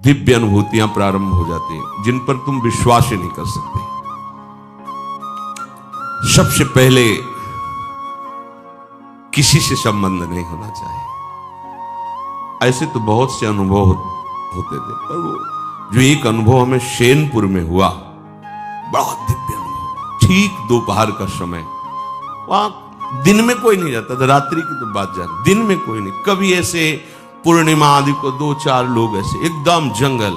दिव्य अनुभूतियां प्रारंभ हो जाती हैं जिन पर तुम विश्वास ही नहीं कर सकते। सबसे पहले किसी से संबंध नहीं होना चाहिए। ऐसे तो बहुत से अनुभव होते थे, पर वो जो एक अनुभव हमें शेनपुर में हुआ, बड़ा दिव्य अनुभव। ठीक दोपहर का समय, वहां दिन में कोई नहीं जाता था, रात्रि की तो बात जाए, दिन में कोई नहीं। कभी ऐसे पूर्णिमा आदि को 2-4 लोग ऐसे एकदम जंगल,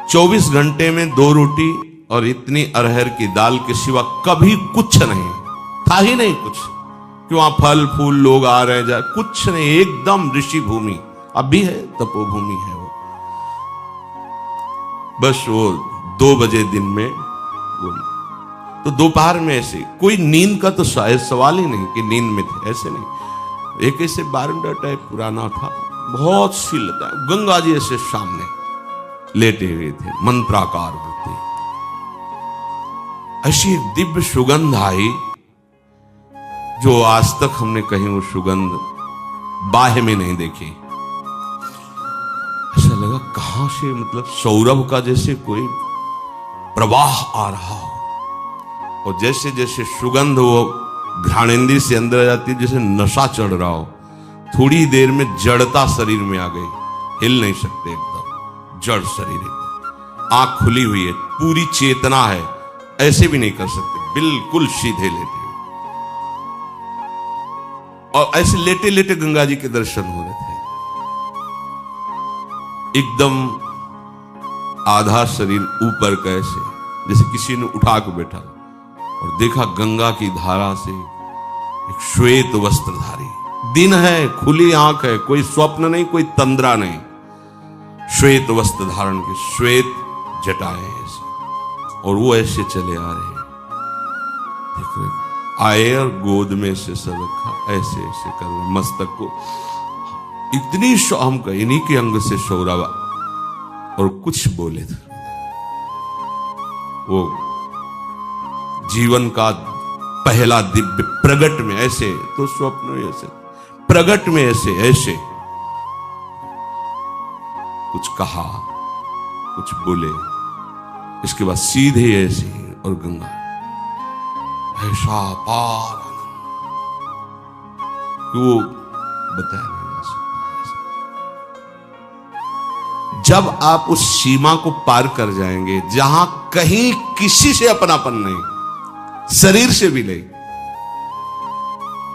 24 घंटे में 2 रोटी और इतनी अरहर की दाल के सिवा कभी कुछ नहीं था, ही नहीं कुछ कि वहां फल फूल लोग आ रहे जा, कुछ नहीं, एकदम ऋषि भूमि। अब भी है, तपोभूमि है वो। बस वो 2 बजे दिन में तो दोपहर में ऐसे कोई नींद का तो शायद सवाल ही नहीं कि नींद में थे, ऐसे नहीं। एक ऐसे बारंडा टाइप पुराना था, बहुत सी लता, गंगा जी ऐसे सामने लेटे हुए थे, मंत्राकार होते। ऐसी एक दिव्य सुगंध आई जो आज तक हमने कहीं वो सुगंध बाह्य में नहीं देखी। ऐसा लगा कहां से, मतलब सौरभ का जैसे कोई प्रवाह आ रहा हो, और जैसे जैसे सुगंध वो घ्राणेंद्रिय से अंदर आ जाती है, जैसे नशा चढ़ रहा हो। थोड़ी देर में जड़ता शरीर में आ गई, हिल नहीं सकते, एकदम जड़ शरीर है। आंख खुली हुई है, पूरी चेतना है, ऐसे भी नहीं कर सकते, बिल्कुल सीधे लेटे हुए। और ऐसे लेटे लेटे गंगा जी के दर्शन हो रहे थे। एकदम आधा शरीर ऊपर कैसे, जैसे किसी ने उठा के बैठा, और देखा गंगा की धारा से एक श्वेत वस्त्रधारी, दिन है, खुली आंख है, कोई स्वप्न नहीं, कोई तंद्रा नहीं, श्वेत वस्त्र धारण के, श्वेत जटाएं ऐसे, और वो ऐसे चले आ रहे हैं। देख रहे आए और गोद में से सर रखा, ऐसे ऐसे कर रहे, मस्तक को इतनी हम कहीं इन्हीं के अंग से शौरावा, और कुछ बोले थे। वो जीवन का पहला दिव्य प्रगट में ऐसे, तो स्वप्न में ऐसे, प्रगट में ऐसे ऐसे कुछ कहा, कुछ बोले, इसके बाद सीधे ऐसे, और गंगा ऐसा पार वो बताया नहीं जा सकता। जब आप उस सीमा को पार कर जाएंगे जहां कहीं किसी से अपनापन नहीं, शरीर से भी नहीं,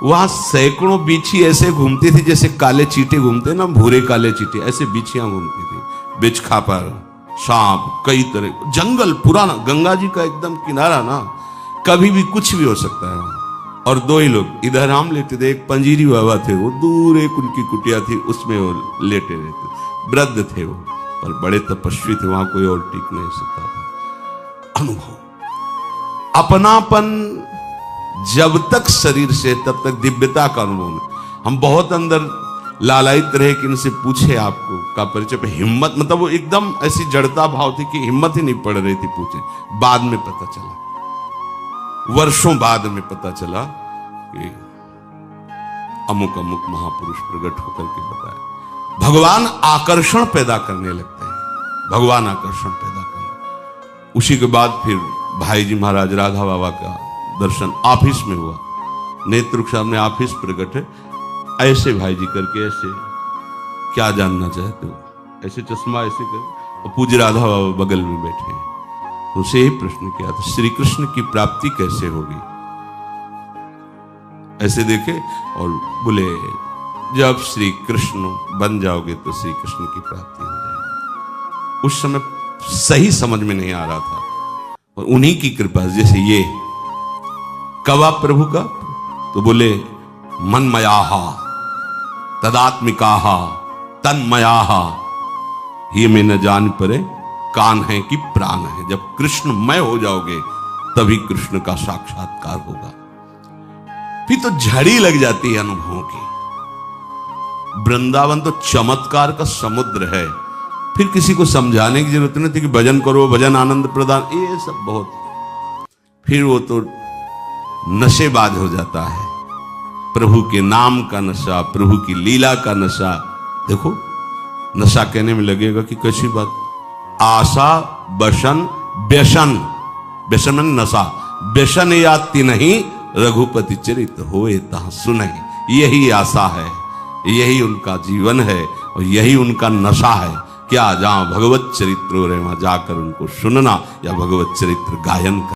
वहां सैकड़ों बीछी ऐसे घूमती थी जैसे काले चींटे घूमते ना, भूरे काले चींटे, ऐसे बीछियां घूमती थी। बिच खापर, सांप, कई तरह, जंगल पुराना, गंगा जी का एकदम किनारा ना, कभी भी कुछ भी हो सकता है। और 2 ही लोग, इधर हम लेटे थे, एक पंजीरी बाबा थे, वो दूर एक उनकी कुटिया थी, उसमें वो लेटे रहते, वृद्ध थे वो, पर बड़े तपस्वी थे, वहां कोई और टिक नहीं सकता था। अनुभव, अपनापन जब तक शरीर से, तब तक दिव्यता का अनुभव नहीं। हम बहुत अंदर लालायित रहे कि इनसे पूछे आपको का परिचय पे, हिम्मत, मतलब वो एकदम ऐसी जड़ता भाव थी कि हिम्मत ही नहीं पड़ रही थी पूछे। बाद में पता चला, वर्षों बाद में पता चला कि अमुक अमुक महापुरुष प्रकट होकर के बताया। भगवान आकर्षण पैदा करने लगते हैं, भगवान आकर्षण पैदा करने। उसी के बाद फिर भाई जी महाराज राधा बाबा का दर्शन ऑफिस में हुआ, नेत्र के सामने ऑफिस प्रकट है, ऐसे भाई जी करके, ऐसे क्या जानना चाहते हो, ऐसे चश्मा ऐसे कर, और पूज्य राधा बाबा बगल में बैठे हैं। उसे ही प्रश्न किया था, श्री कृष्ण की प्राप्ति कैसे होगी? ऐसे देखे और बोले, जब श्री कृष्ण बन जाओगे तो श्री कृष्ण की प्राप्ति हो जाएगी। उस समय सही समझ में नहीं आ रहा था, और उन्हीं की कृपा, जैसे ये कवा प्रभु का, तो बोले मनमयाहा तदात्मिकाहा तन्मयाहा, ये मैं न जान परे कान है कि प्राण है। जब कृष्णमय हो जाओगे तभी कृष्ण का साक्षात्कार होगा। फिर तो झड़ी लग जाती है अनुभवों की। वृंदावन तो चमत्कार का समुद्र है, फिर किसी को समझाने की जरूरत नहीं थी कि भजन करो, भजन आनंद प्रदान, ये सब बहुत। फिर वो तो नशेबाज हो जाता है, प्रभु के नाम का नशा, प्रभु की लीला का नशा। देखो, नशा कहने में लगेगा कि कैसी बात, आशा बसन व्यसन, व्यसन में नशा, व्यसन याति नहीं रघुपति चरित होए तहाँ सुनहि। यही आशा है, यही उनका जीवन है और यही उनका नशा है। क्या जहां भगवत चरित्र हो रहे वहां जाकर उनको सुनना या भगवत चरित्र गायन